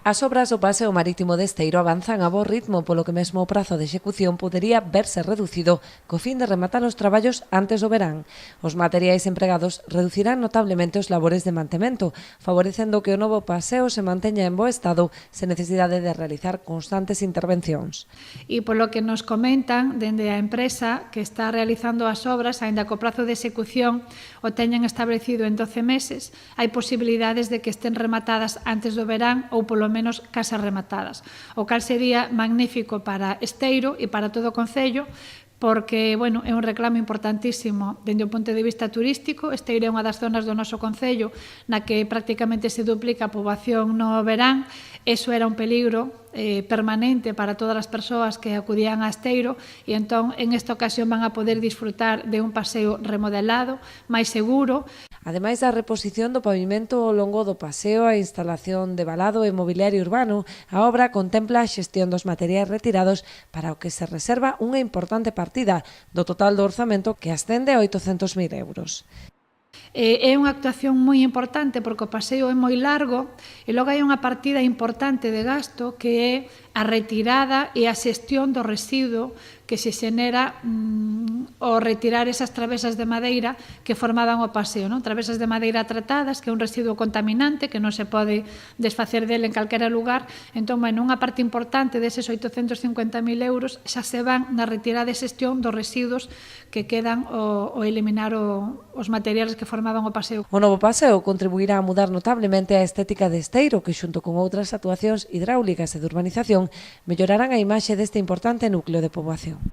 As obras do paseo marítimo de Esteiro avanzan a bo ritmo, polo que mesmo o prazo de execución podería verse reducido co fin de rematar os traballos antes do verán. Os materiais empregados reducirán notablemente os labores de mantemento, favorecendo que o novo paseo se manteña en bo estado sen necesidade de realizar constantes intervencións. E polo que nos comentan dende a empresa que está realizando as obras, aínda que o prazo de execución o teñen establecido en 12 meses, hai posibilidades de que estén rematadas antes do verán ou polo menos case rematadas, o cal sería magnífico para Esteiro e para todo o concello, porque, bueno, é un reclamo importantísimo dende o punto de vista turístico. Esteiro é unha das zonas do noso concello na que prácticamente se duplica a poboación no verán. Eso era un peligro permanente para todas as persoas que acudían a Esteiro e entón en esta ocasión van a poder disfrutar de un paseo remodelado, máis seguro. Ademais da reposición do pavimento ao longo do paseo, a instalación de valado e mobiliario urbano, a obra contempla a xestión dos materiais retirados para o que se reserva unha importante partida do total do orzamento que ascende a 800.000 euros. É unha actuación moi importante porque o paseo é moi largo e logo hai unha partida importante de gasto que é a retirada e a xestión do residuo que se xenera ao retirar esas travesas de madeira que formaban o paseo, non? Travesas de madeira tratadas, que é un residuo contaminante que non se pode desfacer dele en calquera lugar. Entón, bueno, unha parte importante deses 850.000 euros xa se van na retirada e xestión dos residuos que quedan ao eliminar os materiais que formaban o paseo. O novo paseo contribuirá a mudar notablemente a estética de Esteiro, que xunto con outras actuacións hidráulicas e de urbanización mellorarán a imaxe deste importante núcleo de poboación.